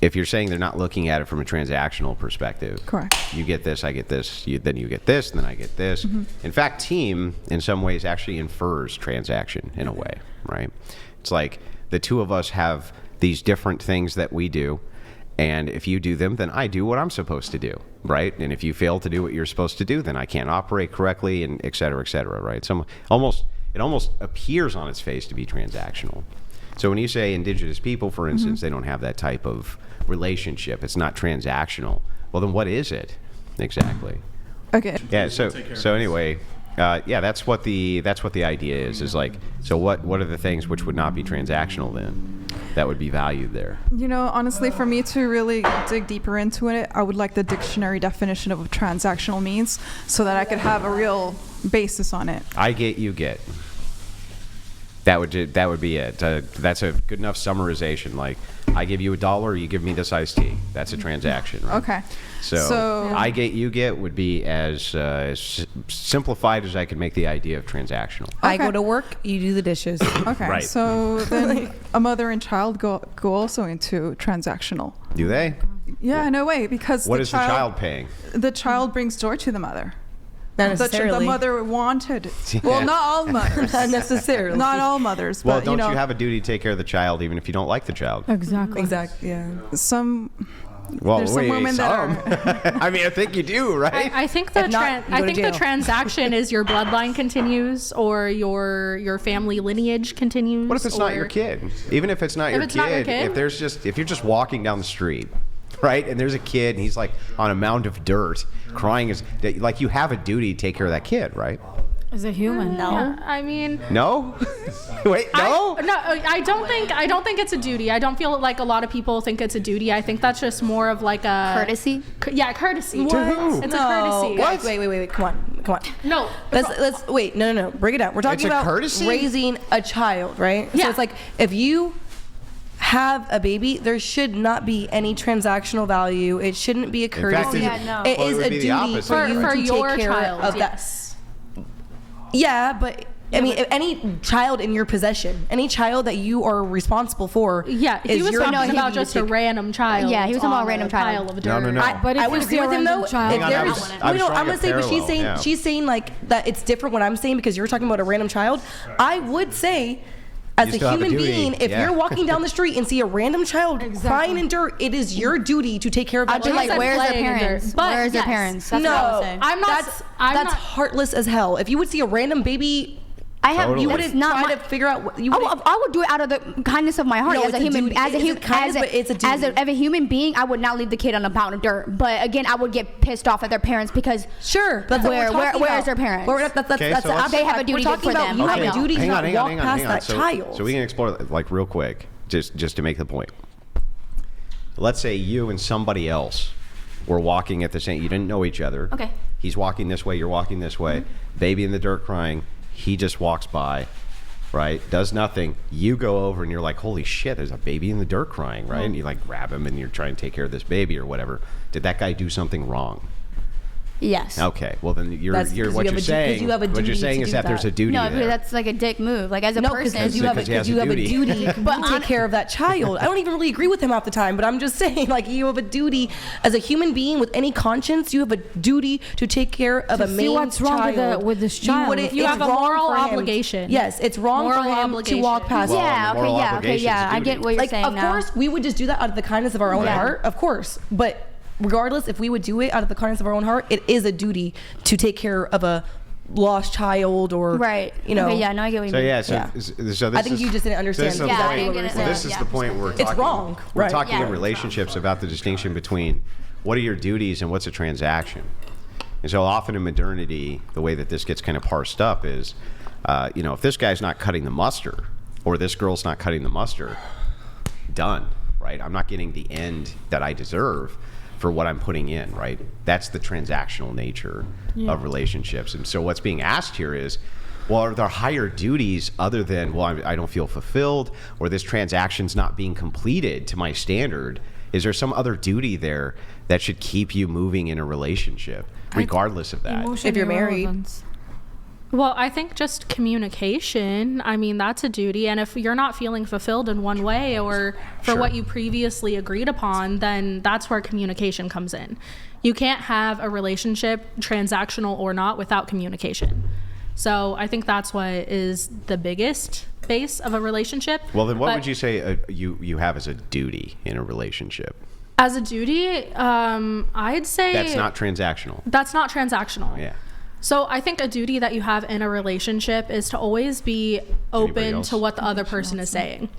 if you're saying they're not looking at it from a transactional perspective. Correct. You get this, I get this, then you get this, and then I get this. In fact, team, in some ways, actually infers transaction in a way, right? It's like the two of us have these different things that we do, and if you do them, then I do what I'm supposed to do, right? And if you fail to do what you're supposed to do, then I can't operate correctly, and et cetera, right? It almost appears on its face to be transactional. So when you say indigenous people, for instance, they don't have that type of relationship. It's not transactional. Well, then what is it exactly? Okay. Yeah. So anyway, that's what the idea is like. So what are the things which would not be transactional then? That would be valued there. Honestly, for me to really dig deeper into it, I would like the dictionary definition of what transactional means, so that I could have a real basis on it. I get, you get. That would be it. That's a good enough summarization. Like, I give you $1, you give me this iced tea. That's a transaction, right? Okay. So I get, you get would be as simplified as I could make the idea of transactional. Okay. I go to work, you do the dishes. Okay. Right. So then a mother and child go also into transactional. Do they? Yeah, no way, because What is the child paying? The child brings joy to the mother. Not necessarily. The mother wanted. Well, not all mothers. Not necessarily. Not all mothers. Well, but, don't you have a duty to take care of the child even if you don't like the child? Exactly. Yeah. Well, There's some women that are. I mean, I think you do, right? I think the If not, you go to the jail. transaction is your bloodline continues, or your family lineage continues. What if it's not your kid? Even if it's not your kid, if you're just walking down the street, right, and there's a kid and he's like on a mound of dirt crying, like you have a duty to take care of that kid, right? As a human, no. Yeah, I mean, no. Wait, no. I don't think it's a duty. I don't feel like a lot of people think it's a duty. I think that's just more of like a courtesy. Yeah, courtesy. What? It's a courtesy. What? Wait. Come on. No. Let's wait. No. Break it down. We're talking about courtesy? raising a child, right? Yeah. So it's like if you have a baby, there should not be any transactional value. It shouldn't be a courtesy. It Well, is it would a be the duty opposite, for you for to your take care child, of that. yes. Yeah, but I mean, if any child in your possession, any child that you are responsible for, Yeah, he was your talking duty about to just a take- random child. Yeah, he was talking about on a random child. pile of No. dirt. But I would agree with him though. Hang on, I was I'm drawing gonna a say what she's parallel, saying. yeah. She's saying like that it's different what I'm saying because you're talking about a random child. I would say, as You a still have a human duty, being, if yeah. you're walking down the street and see a random child crying in dirt, it is your duty to take care of that I'd be child. like, where's their playing in parents? dirt. But Where's their yes. parents? That's what I would say. I'm not. That's heartless as hell. If you would see a random baby, Totally. you wouldn't not try to figure out what you. I would do it out of the kindness of my heart. No, as a it's a human, duty. as a It's human, a kindness, but it's a duty. as a human being, I would not leave the kid on a pound of dirt. But again, I would get pissed off at their parents because Sure, that's what we're talking where about. is their parents? That's Okay, that's so let's- They have a fact. duty We're talking for about them. you I have a know. duty to not walk past that So, child. so we can explore that, like real quick, just to make the point. Let's say you and somebody else were walking at the same. You didn't know each other. Okay. He's walking this way. You're walking this way. Baby in the dirt crying. He just walks by. Right, does nothing. You go over and you're like, holy shit, there's a baby in the dirt crying, right? And you like grab him and you're trying to take care of this baby or whatever. Did that guy do something wrong? Yes. Okay, well then you're That's 'cause you what have you're a du- 'cause saying. you have a What you're duty saying to is do that there's a that. duty No, there. because that's like a dick move. Like as a No, person, because you have a Because he has a duty duty. to take care of that child. I don't even really agree with him half the time, but I'm just saying, like, you have a duty as a human being with any conscience. You have a duty to take care of a see male what's wrong with child. with this child. You have a moral obligation. Yes, it's wrong Moral for him obligation. to walk past. Well, yeah, moral okay, obligation's a I duty. get what you're Like, saying of now. course, we would just do that out of the kindness of our own heart, of course. But regardless, if we would do it out of the kindness of our own heart, it is a duty to take care of a lost child or Right. you know. Okay, yeah, no, I get what you So mean. yeah, so, Yeah. so this I think you just didn't understand This is the Yeah, I point. didn't get it. Well, this is Yeah. the point we're It's talking. wrong, We're right. talking Yeah. in relationships about the distinction between what are your duties and what's a transaction. And so often in modernity, the way that this gets kind of parsed up is, if this guy's not cutting the mustard or this girl's not cutting the mustard, done, right? I'm not getting the end that I deserve for what I'm putting in, right? That's the transactional nature of relationships. And so what's being asked here is, well, are there higher duties other than, well, I don't feel fulfilled, or this transaction's not being completed to my standard? Is there some other duty there that should keep you moving in a relationship, regardless of that? If you're married. Well, I think just communication. I mean, that's a duty. And if you're not feeling fulfilled in one way or for what you previously agreed upon, then that's where communication comes in. You can't have a relationship, transactional or not, without communication. So I think that's what is the biggest base of a relationship. Well, then what would you say you have as a duty in a relationship? As a duty, I'd say... That's not transactional. That's not transactional. Yeah. So I think a duty that you have in a relationship is to always be open to what the other person is saying.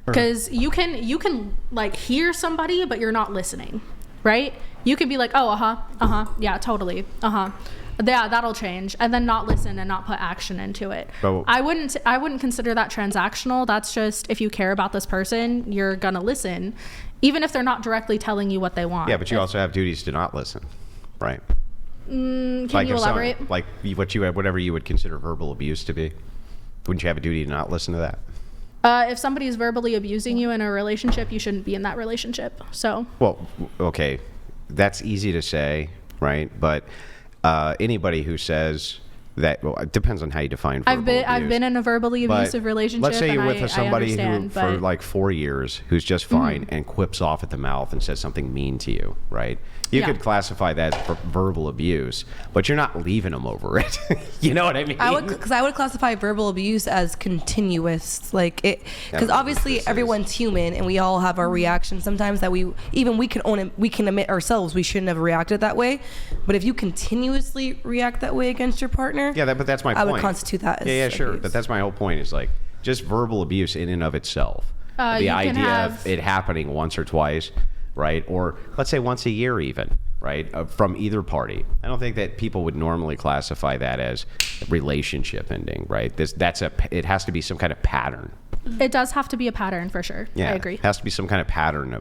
Because you can like hear somebody, but you're not listening, right? You can be like, oh, yeah, totally, yeah, that'll change, and then not listen and not put action into it. But I wouldn't consider that transactional. That's just, if you care about this person, you're gonna listen, even if they're not directly telling you what they want. Yeah, but you also have duties to not listen, right? Can Like you if elaborate? like whatever you would consider verbal abuse to be. Wouldn't you have a duty to not listen to that? If somebody is verbally abusing you in a relationship, you shouldn't be in that relationship. So. Well, okay, that's easy to say, right? But anybody who says that, well, it depends on how you define verbal abuse. I've been in a verbally But abusive relationship. Let's say you're and with somebody who understand, for like 4 years who's just fine and quips off at the mouth and says something mean to you, right? You could classify that for verbal abuse, but you're not leaving them over it. You know what I mean? I would classify verbal abuse as continuous, like it, because obviously everyone's human and we all have our reactions sometimes that we can own it, we can admit ourselves we shouldn't have reacted that way. But if you continuously react that way against your partner, but that's my point. I would constitute that as sure. abuse. But that's my whole point, is like just verbal abuse in and of itself. The idea of it happening once or twice, right? Or let's say once a year even, right? From either party. I don't think that people would normally classify that as relationship ending, right? It has to be some kind of pattern. It does have to be a pattern for sure. Yeah, I agree. It has to be some kind of pattern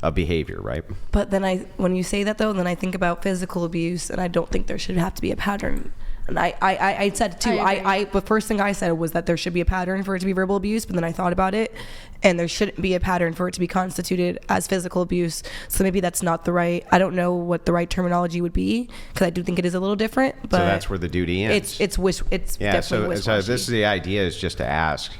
of behavior, right? But then when you say that though, then I think about physical abuse, and I don't think there should have to be a pattern. And I said too, the first thing I said was that there should be a pattern for it to be verbal abuse, but then I thought about it, and there shouldn't be a pattern for it to be constituted as physical abuse. So maybe that's not I don't know what the right terminology would be, because I do think it is a little different. But so that's where the duty ends. It's definitely so this is the idea, is just to ask.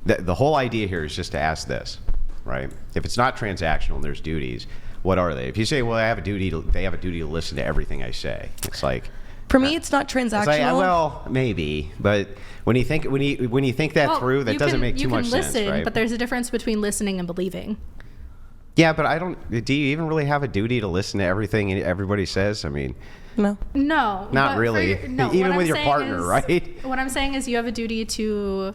The whole idea here is just to ask this, right? If it's not transactional and there's duties, what are they? If you say, well, they have a duty to listen to everything I say, it's like, for me, it's not transactional. It's like, well, maybe, but when you think that through, that doesn't make too much sense, right? But there's a difference between listening and believing. Yeah, but do you even really have a duty to listen to everything everybody says? I mean, no, not really. Even with your partner, right? What I'm saying is, you have a duty to,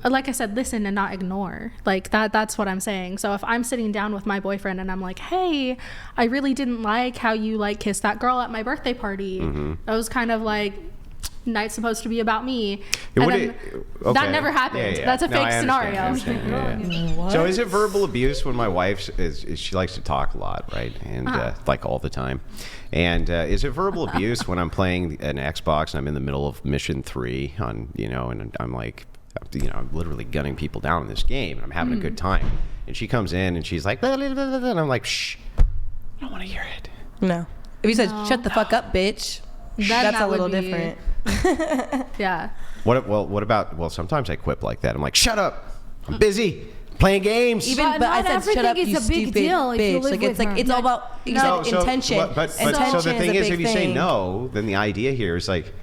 like I said, listen and not ignore. Like that's what I'm saying. So if I'm sitting down with my boyfriend and I'm like, hey, I really didn't like how you like kissed that girl at my birthday party. That was kind of like, night's supposed to be about me. That never happened. That's a fake scenario. So is it verbal abuse when my wife she likes to talk a lot, right? And like all the time. And is it verbal abuse when I'm playing an Xbox and I'm in the middle of mission 3 and I'm like, I'm literally gunning people down in this game and I'm having a good time, and she comes in and she's like, blah, blah, blah, blah, and I'm like, shh, I don't want to hear it. No. If you said, shut the fuck up, bitch, that's a little different. Yeah. What about sometimes I quip like that. I'm like, shut up, I'm busy playing games. But I said, shut up, you stupid bitch. Like it's all about intention. But so the thing is, if you say no, then the idea here is like,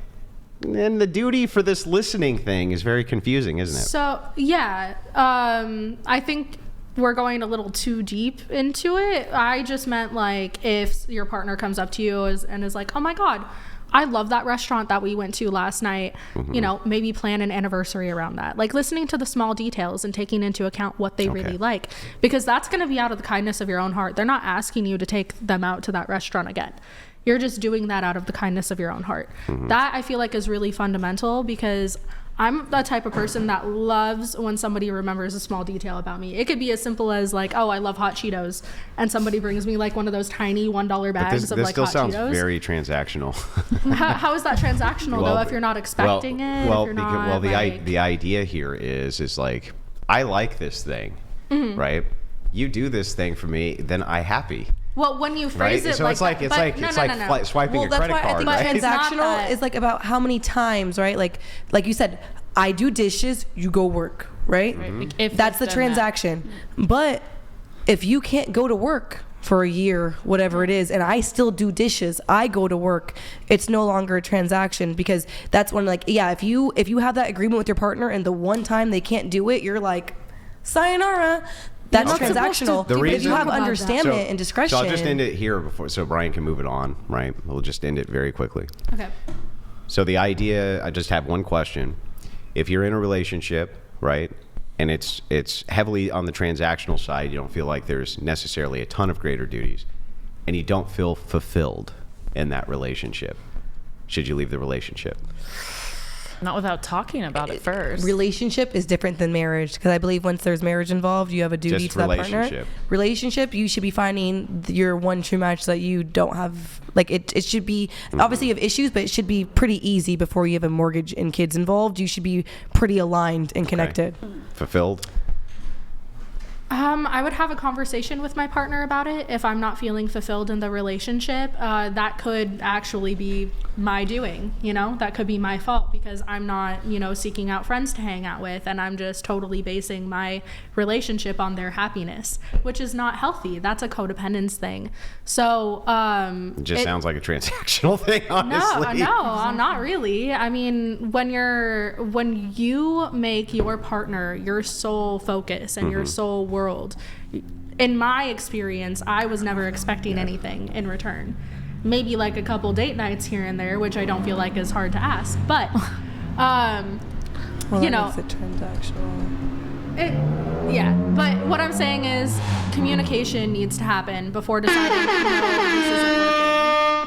and the duty for this listening thing is very confusing, isn't it? So yeah, I think we're going a little too deep into it. I just meant like, if your partner comes up to you and is like, oh my God, I love that restaurant that we went to last night, maybe plan an anniversary around that. Like listening to the small details and taking into account what they really like, because that's going to be out of the kindness of your own heart. They're not asking you to take them out to that restaurant again. You're just doing that out of the kindness of your own heart. That I feel like is really fundamental, because I'm the type of person that loves when somebody remembers a small detail about me. It could be as simple as like, oh, I love hot Cheetos, and somebody brings me like one of those tiny $1 bags of like hot Cheetos. This still sounds very transactional. How is that transactional though, if you're not expecting it? The idea here is like, I like this thing, right? You do this thing for me, then I'm happy. Well, when you right? phrase it So like it's like that, it's but like no. swiping Well, a that's credit why I card, think right? It's not transactional that. is like about how many times, right? Like you said, I do dishes, you go work, right? Like, if That's the they've done that. transaction. But if you can't go to work for a year, whatever it is, and I still do dishes, I go to work, it's no longer a transaction, because that's when, like, yeah, if you have that agreement with your partner and the one time they can't do it, you're like, sayonara. That's not supposed transactional. to But if reason- you have Talk about that. understanding and discretion. So I'll just end it here so Brian can move it on, right? We'll just end it very quickly. Okay. So the idea, I just have one question. If you're in a relationship, right, and it's heavily on the transactional side, you don't feel like there's necessarily a ton of greater duties, and you don't feel fulfilled in that relationship, should you leave the relationship? Not without talking about it first. Relationship is different than marriage, because I believe once there's marriage involved, you have a duty Just to that partner. relationship. Relationship, you should be finding your one true match that you don't have. Like it should be, obviously you have issues, but it should be pretty easy before you have a mortgage and kids involved. You should be pretty aligned and connected. Fulfilled? I would have a conversation with my partner about it if I'm not feeling fulfilled in the relationship. That could actually be my doing, that could be my fault because I'm not, seeking out friends to hang out with, and I'm just totally basing my relationship on their happiness, which is not healthy. That's a codependence thing. So, It just sounds like a transactional thing, honestly. No, not really. I mean, when you make your partner your sole focus and your sole world, in my experience, I was never expecting anything in return. Maybe like a couple date nights here and there, which I don't feel like is hard to ask, but Well, that makes it transactional. yeah, but what I'm saying is communication needs to happen before deciding, this isn't working.